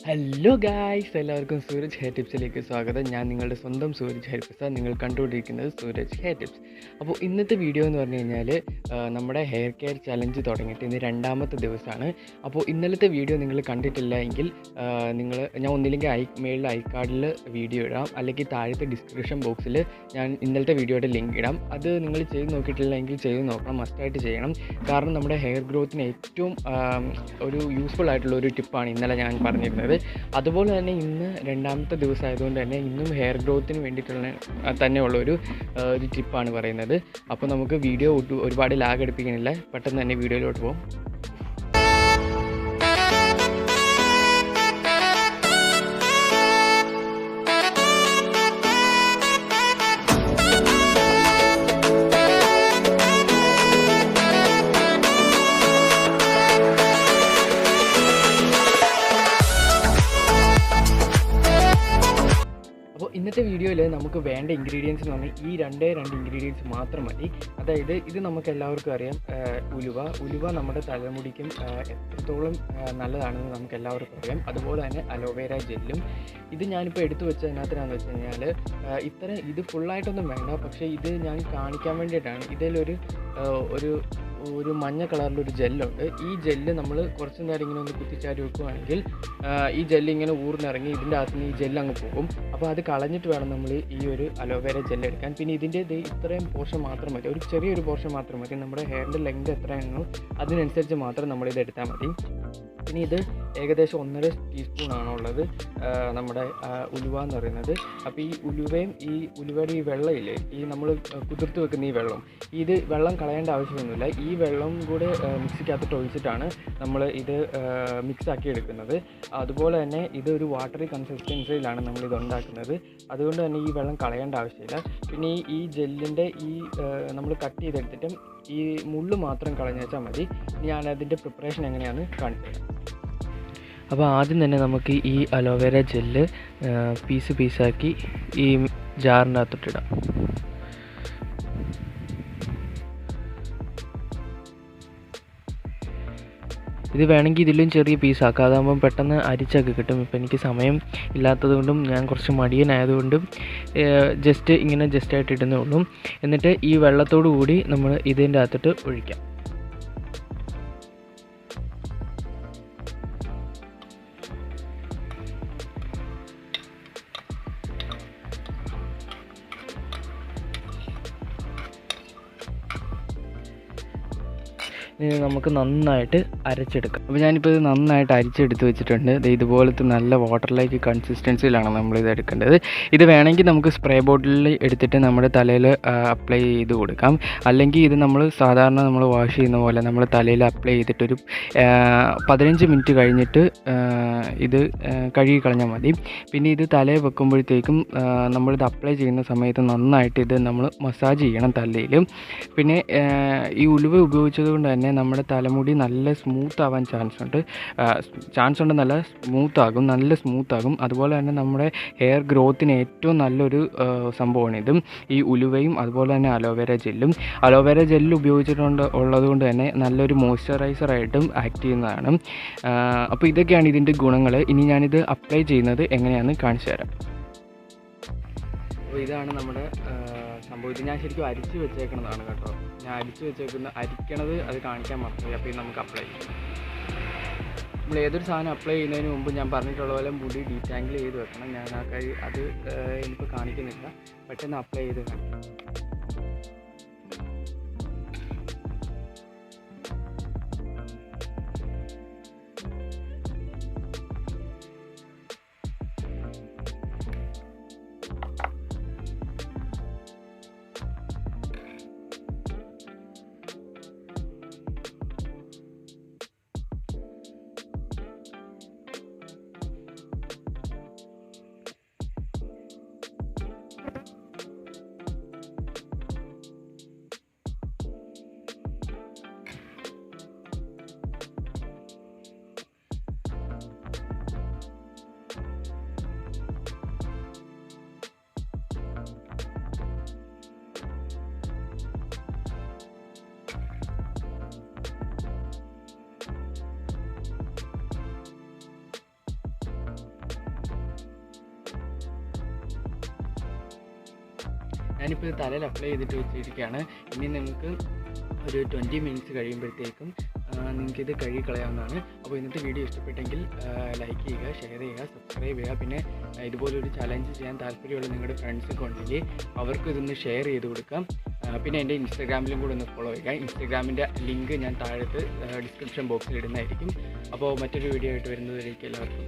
Hello guys, എല്ലാവർക്കും Sooraj hair ടിപ്സിലേക്ക് സ്വാഗതം. ഞാൻ നിങ്ങളുടെ സ്വന്തം സൂരജ് ഹെയർ ടിപ്സ്. നിങ്ങൾ കണ്ടുകൊണ്ടിരിക്കുന്നത് സൂരജ് ഹെയർ ടിപ്സ്. അപ്പോൾ ഇന്നത്തെ വീഡിയോ എന്ന് പറഞ്ഞു കഴിഞ്ഞാൽ നമ്മുടെ ഹെയർ കെയർ ചലഞ്ച് തുടങ്ങിയിട്ട് ഇന്ന് രണ്ടാമത്തെ ദിവസമാണ്. അപ്പോൾ ഇന്നലത്തെ വീഡിയോ നിങ്ങൾ കണ്ടിട്ടില്ല എങ്കിൽ ഞാൻ ഒന്നില്ലെങ്കിൽ മേളിൽ ഐക്കാർഡിൽ വീഡിയോ ഇടാം, അല്ലെങ്കിൽ താഴത്തെ ഡിസ്ക്രിപ്ഷൻ ബോക്സിൽ ഞാൻ ഇന്നലത്തെ വീഡിയോയുടെ ലിങ്ക് ഇടാം. അത് നിങ്ങൾ ചെയ്ത് നോക്കിയിട്ടില്ല എങ്കിൽ ചെയ്ത് നോക്കണം, മസ്റ്റായിട്ട് ചെയ്യണം. കാരണം നമ്മുടെ ഹെയർ ഗ്രോത്തിന് ഏറ്റവും ഒരു യൂസ്ഫുൾ ആയിട്ടുള്ള ഒരു ടിപ്പാണ് ഇന്നലെ ഞാൻ പറഞ്ഞിരുന്നത്. അതുപോലെ തന്നെ ഇന്ന് രണ്ടാമത്തെ ദിവസമായതുകൊണ്ട് തന്നെ ഇന്നും ഹെയർ ഗ്രോത്തിന് വേണ്ടിയിട്ടുള്ള തന്നെയുള്ളൊരു ടിപ്പാണ് പറയുന്നത്. അപ്പോൾ നമുക്ക് വീഡിയോ ഒരുപാട് ലാഗ് എടുപ്പിക്കണില്ല, പെട്ടെന്ന് തന്നെ വീഡിയോയിലോട്ട് പോകും. ഇന്നത്തെ വീഡിയോയിൽ നമുക്ക് വേണ്ട ഇൻഗ്രീഡിയൻസ് എന്ന് പറഞ്ഞാൽ ഈ രണ്ട് ഇൻഗ്രീഡിയൻസ് മാത്രം മതി. അതായത് ഇത് നമുക്ക് എല്ലാവർക്കും അറിയാം, ഉലുവ നമ്മുടെ തലമുടിക്കും എത്രത്തോളം നല്ലതാണെന്ന് നമുക്ക് എല്ലാവർക്കും അറിയാം. അതുപോലെ തന്നെ അലോവേര ജെല്ലും. ഇത് ഞാനിപ്പോൾ എടുത്തു വെച്ചതിനകത്തിനാന്ന് വെച്ച് കഴിഞ്ഞാൽ ഇത് ഫുള്ളായിട്ടൊന്നും വേണ്ട, പക്ഷേ ഇത് ഞാൻ കാണിക്കാൻ വേണ്ടിയിട്ടാണ്. ഇതിലൊരു ഒരു മഞ്ഞ കളറിലൊരു ജെല്ലുണ്ട്. ഈ ജെല്ല് നമ്മൾ കുറച്ച് നേരം ഇങ്ങനെ ഒന്ന് കുത്തിച്ചാരി വെക്കുകയാണെങ്കിൽ ഈ ജെല്ല് ഇങ്ങനെ ഊർന്നിറങ്ങി ഇതിൻ്റെ അകത്ത് നിന്ന് ഈ ജെല്ല് അങ്ങ് പോകും. അപ്പോൾ അത് കളഞ്ഞിട്ട് വേണം നമ്മൾ ഈ ഒരു അലോവേര ജെല്ല് എടുക്കാൻ. പിന്നെ ഇതിൻ്റെ ഇത്രയും പോർഷൻ മാത്രം മതി, ഒരു ചെറിയൊരു പോർഷൻ മാത്രം മതി. നമ്മുടെ ഹെയറിൻ്റെ ലെങ്ത് എത്രയാണോ അതിനനുസരിച്ച് മാത്രം നമ്മളിത് എടുത്താൽ മതി. പിന്നെ ഇത് ഏകദേശം 1.5 ടീസ്പൂണാണോ ഉള്ളത് നമ്മുടെ ഉലുവ എന്ന് പറയുന്നത്. അപ്പോൾ ഈ ഉലുവയും ഈ ഉലുവയുടെ ഈ വെള്ളമില്ലേ, ഈ നമ്മൾ കുതിർത്ത് വെക്കുന്ന ഈ വെള്ളം കളയേണ്ട ആവശ്യമൊന്നുമില്ല. ഈ വെള്ളം കൂടെ മിക്സിക്കകത്തിട്ട് ഒഴിച്ചിട്ടാണ് നമ്മൾ ഇത് മിക്സാക്കി എടുക്കുന്നത്. അതുപോലെ തന്നെ ഇതൊരു വാട്ടറി കൺസിസ്റ്റൻസിയിലാണ് നമ്മളിത് ഉണ്ടാക്കുന്നത്. അതുകൊണ്ട് തന്നെ ഈ വെള്ളം കളയേണ്ട ആവശ്യമില്ല. പിന്നെ ഈ ജെല്ലിൻ്റെ നമ്മൾ കട്ട് ചെയ്തെടുത്തിട്ടും ഈ മുള്ള് മാത്രം കളഞ്ഞു വെച്ചാൽ മതി. ഞാനതിൻ്റെ പ്രിപ്പറേഷൻ എങ്ങനെയാണെന്ന് കാണിച്ചു തരാം. അപ്പോൾ ആദ്യം തന്നെ നമുക്ക് ഈ അലോവേര ജെല്ല് പീസാക്കി ഈ ജാറിൻ്റെ അകത്തോട്ടിടാം. ഇത് വേണമെങ്കിൽ ഇതിലും ചെറിയ പീസാക്കാം, അതാകുമ്പം പെട്ടെന്ന് അരിച്ചൊക്കെ കിട്ടും. ഇപ്പം എനിക്ക് സമയം ഇല്ലാത്തതുകൊണ്ടും ഞാൻ കുറച്ച് മടിയനായതുകൊണ്ടും ജസ്റ്റായിട്ട് ഇടുന്നേ ഉള്ളൂ. എന്നിട്ട് ഈ വെള്ളത്തോടു കൂടി നമ്മൾ ഇതിൻ്റെ അകത്തോട്ട് ഒഴിക്കാം. നമുക്ക് നന്നായിട്ട് അരച്ചെടുക്കാം. അപ്പോൾ ഞാനിപ്പോൾ ഇത് നന്നായിട്ട് അരിച്ചെടുത്ത് വെച്ചിട്ടുണ്ട്. ഇതുപോലത്തെ നല്ല വാട്ടർ ലൈക്ക് കൺസിസ്റ്റൻസിയിലാണ് നമ്മളിത് എടുക്കേണ്ടത്. ഇത് വേണമെങ്കിൽ നമുക്ക് സ്പ്രേ ബോട്ടിലിൽ എടുത്തിട്ട് നമ്മുടെ തലയിൽ അപ്ലൈ ചെയ്ത് കൊടുക്കാം. അല്ലെങ്കിൽ ഇത് നമ്മൾ സാധാരണ നമ്മൾ വാഷ് ചെയ്യുന്ന പോലെ നമ്മൾ തലയിൽ അപ്ലൈ ചെയ്തിട്ടൊരു 15 മിനിറ്റ് കഴിഞ്ഞിട്ട് ഇത് കഴുകി കളഞ്ഞാൽ മതി. പിന്നെ ഇത് തലയിൽ വെക്കുമ്പോഴത്തേക്കും നമ്മളിത് അപ്ലൈ ചെയ്യുന്ന സമയത്ത് നന്നായിട്ട് ഇത് നമ്മൾ മസാജ് ചെയ്യണം തലയിൽ. പിന്നെ ഈ ഉലുവ ഉപയോഗിച്ചത് കൊണ്ട് തന്നെ നമ്മുടെ തലമുടി നല്ല സ്മൂത്ത് ആവാൻ ചാൻസ് ഉണ്ട്, നല്ല സ്മൂത്താകും. അതുപോലെ തന്നെ നമ്മുടെ ഹെയർ ഗ്രോത്തിന് ഏറ്റവും നല്ലൊരു സംഭവമാണിത്, ഈ ഉലുവയും അതുപോലെ തന്നെ അലോവേര ജെല്ല് ഉള്ളതുകൊണ്ട് തന്നെ നല്ലൊരു മോയ്സ്ചറൈസറായിട്ടും ആക്ട് ചെയ്യുന്നതാണ്. അപ്പോൾ ഇതൊക്കെയാണ് ഇതിൻ്റെ ഗുണങ്ങൾ. ഇനി ഞാനിത് അപ്ലൈ ചെയ്യുന്നത് എങ്ങനെയാണെന്ന് കാണിച്ചു തരാം. അപ്പോൾ ഇതാണ് നമ്മുടെ സംഭവം. ഇത് ഞാൻ ശരിക്കും അരിച്ച് വെച്ചേക്കുന്നതാണ് കേട്ടോ. ഞാൻ അരിക്കണത് അത് കാണിക്കാൻ മറന്നുപോയി. അപ്പോൾ ഇത് നമുക്ക് അപ്ലൈ ചെയ്യാം. നമ്മൾ ഏതൊരു സാധനം അപ്ലൈ ചെയ്യുന്നതിന് മുമ്പ് ഞാൻ പറഞ്ഞിട്ടുള്ള പോലെ മുടി ഡീറ്റാങ്കിൾ ചെയ്ത് വെക്കണം. ഞാൻ അത് എനിക്കിപ്പോൾ കാണിക്കുന്നില്ല, പെട്ടെന്ന് അപ്ലൈ ചെയ്ത് കാണിക്കാം. ഞാനിപ്പോൾ ഇത് തലയിൽ അപ്ലൈ ചെയ്തിട്ട് വെച്ചിരിക്കുകയാണ്. ഇനി നിങ്ങൾക്ക് ഒരു 20 മിനിറ്റ്സ് കഴിയുമ്പോഴത്തേക്കും നിങ്ങൾക്കിത് കഴുകി കളയാവുന്നതാണ്. അപ്പോൾ ഇന്നത്തെ വീഡിയോ ഇഷ്ടപ്പെട്ടെങ്കിൽ ലൈക്ക് ചെയ്യുക, ഷെയർ ചെയ്യുക, സബ്സ്ക്രൈബ് ചെയ്യുക. പിന്നെ ഇതുപോലൊരു ചലഞ്ച് ചെയ്യാൻ താല്പര്യമുള്ള നിങ്ങളുടെ ഫ്രണ്ട്സൊക്കെ ഉണ്ടെങ്കിൽ അവർക്ക് ഇതൊന്ന് ഷെയർ ചെയ്ത് കൊടുക്കാം. പിന്നെ എൻ്റെ ഇൻസ്റ്റാഗ്രാമിലും കൂടെ ഒന്ന് ഫോളോ ചെയ്യുക. ഇൻസ്റ്റാഗ്രാമിൻ്റെ ലിങ്ക് ഞാൻ താഴത്ത് ഡിസ്ക്രിപ്ഷൻ ബോക്സിൽ ഇടുന്നതായിരിക്കും. അപ്പോൾ മറ്റൊരു വീഡിയോ ആയിട്ട് വരുന്നതിലേക്ക് എല്ലാവർക്കും